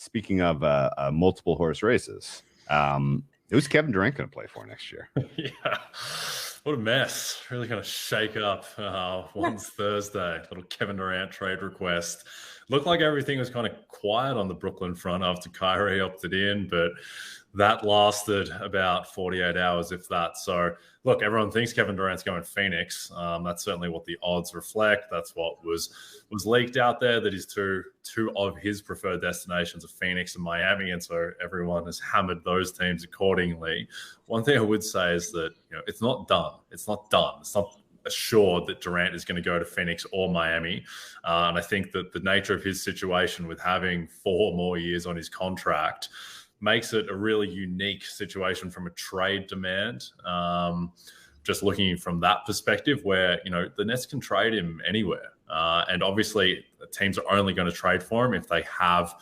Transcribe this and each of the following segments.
speaking of multiple horse races, who's Kevin Durant going to play for next year? Yeah, what a mess. Really going to shake up once Thursday. Little Kevin Durant trade request. Looked like everything was kind of quiet on the Brooklyn front after Kyrie opted in, but that lasted about 48 hours, if that. So, look, everyone thinks Kevin Durant's going to Phoenix. That's certainly what the odds reflect. That's what was leaked out there, that is two of his preferred destinations are Phoenix and Miami, and so everyone has hammered those teams accordingly. One thing I would say is that it's not done. It's not done. It's not assured that Durant is going to go to Phoenix or Miami. And I think that the nature of his situation with having 4 more years on his contract makes it a really unique situation from a trade demand. Just looking from that perspective where, the Nets can trade him anywhere. And obviously teams are only going to trade for him if they have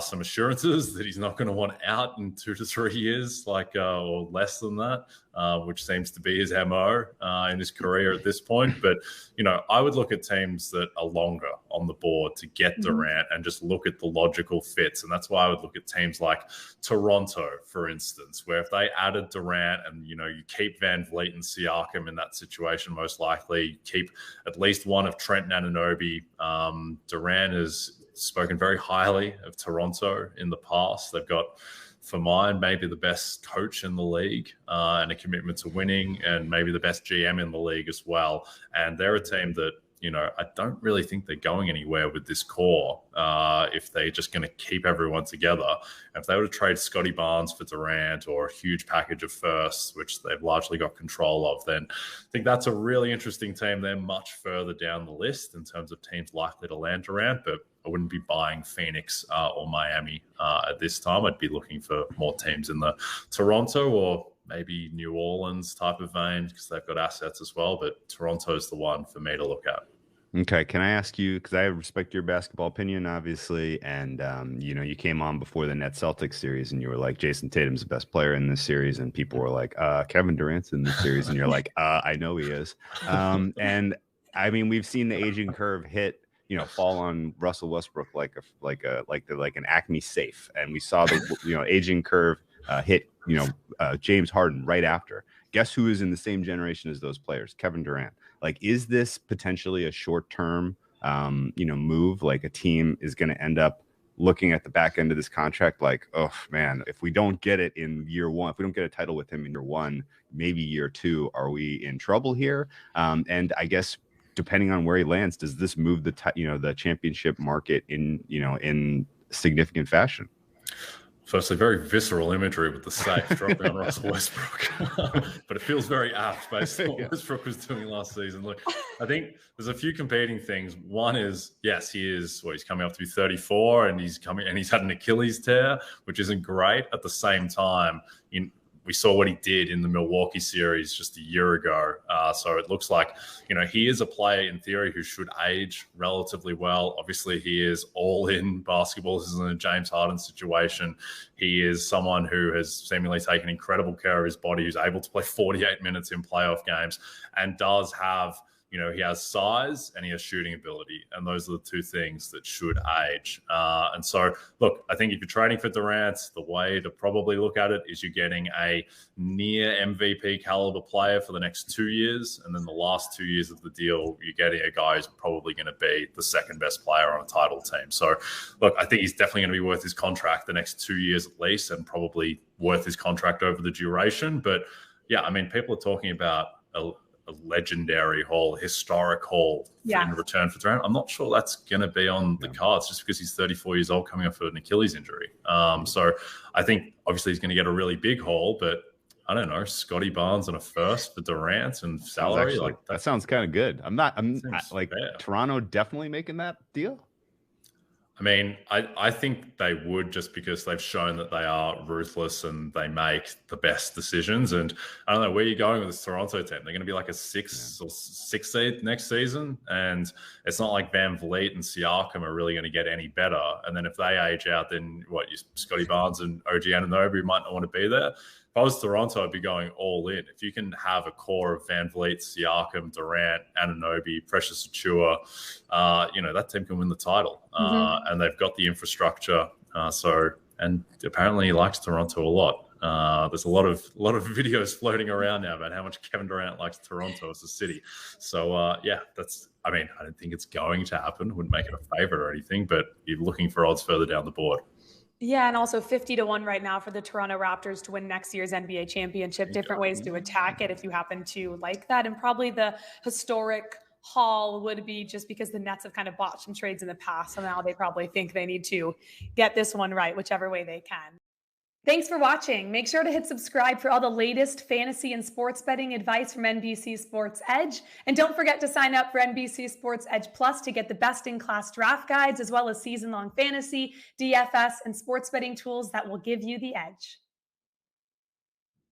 some assurances that he's not going to want out in 2 to 3 years, or less than that, which seems to be his MO in his career at this point. But, I would look at teams that are longer on the board to get Durant and just look at the logical fits. And that's why I would look at teams like Toronto, for instance, where if they added Durant and, you keep Van Vliet and Siakam in that situation, most likely keep at least one of Trent and Anunoby. Durant has spoken very highly of Toronto in the past. They've got, for mine, maybe the best coach in the league and a commitment to winning, and maybe the best GM in the league as well. And they're a team that, I don't really think they're going anywhere with this core if they're just going to keep everyone together. If they were to trade Scotty Barnes for Durant or a huge package of firsts, which they've largely got control of, then I think that's a really interesting team. They're much further down the list in terms of teams likely to land Durant, but I wouldn't be buying Phoenix or Miami at this time. I'd be looking for more teams in the Toronto or maybe New Orleans type of vein, because they've got assets as well. But Toronto's the one for me to look at. Okay, can I ask you, because I respect your basketball opinion, obviously, and you came on before the Nets Celtics series, and you were like, Jason Tatum's the best player in this series, and people were like, Kevin Durant's in this series, and you're like, I know he is. And I mean, we've seen the aging curve hit, fall on Russell Westbrook like an Acme safe, and we saw the aging curve hit James Harden right after. Guess who is in the same generation as those players? Kevin Durant. Like, is this potentially a short-term, move? Like, a team is going to end up looking at the back end of this contract like, oh, man, if we don't get it in year one, if we don't get a title with him in year one, maybe year two, are we in trouble here? And I guess depending on where he lands, does this move the championship market in significant fashion? Firstly, very visceral imagery with the safe dropping on Russell Westbrook. But it feels very apt based on what Westbrook was doing last season. Look, I think there's a few competing things. One is, yes, he's coming up to be 34 and he's had an Achilles tear, which isn't great. At the same time, we saw what he did in the Milwaukee series just a year ago. So it looks like, he is a player in theory who should age relatively well. Obviously, he is all in basketball. This isn't a James Harden situation. He is someone who has seemingly taken incredible care of his body, who's able to play 48 minutes in playoff games and does have, he has size and he has shooting ability. And those are the two things that should age. And so, look, I think if you're trading for Durant, the way to probably look at it is you're getting a near MVP caliber player for the next 2 years. And then the last 2 years of the deal, you're getting a guy who's probably going to be the second best player on a title team. So, look, I think he's definitely going to be worth his contract the next 2 years at least, and probably worth his contract over the duration. But yeah, I mean, people are talking about a legendary haul, historic haul in return for Durant. I'm not sure that's going to be on the cards just because he's 34 years old coming off an Achilles injury. So I think obviously he's going to get a really big haul, but I don't know, Scotty Barnes and a first for Durant and salary. Actually, that sounds kind of good. I'm Toronto definitely making that deal. I mean, I think they would, just because they've shown that they are ruthless and they make the best decisions. And I don't know where you're going with this Toronto team. They're going to be like a sixth seed next season. And it's not like Van Vliet and Siakam are really going to get any better. And then if they age out, then Scotty Barnes and OG Anunoby might not want to be there. If I was Toronto, I'd be going all in. If you can have a core of Van Vliet, Siakam, Durant, Anunoby, Precious Achiuwa, that team can win the title. And they've got the infrastructure. And apparently he likes Toronto a lot. There's a lot of videos floating around now about how much Kevin Durant likes Toronto as a city. So I don't think it's going to happen. Wouldn't make it a favorite or anything, but you're looking for odds further down the board. Yeah, and also 50-1 right now for the Toronto Raptors to win next year's NBA championship. Different ways to attack it if you happen to like that. And probably the historic haul would be just because the Nets have kind of botched some trades in the past. So now they probably think they need to get this one right, whichever way they can. Thanks for watching. Make sure to hit subscribe for all the latest fantasy and sports betting advice from NBC Sports Edge. And don't forget to sign up for NBC Sports Edge Plus to get the best-in-class draft guides, as well as season-long fantasy, DFS, and sports betting tools that will give you the edge.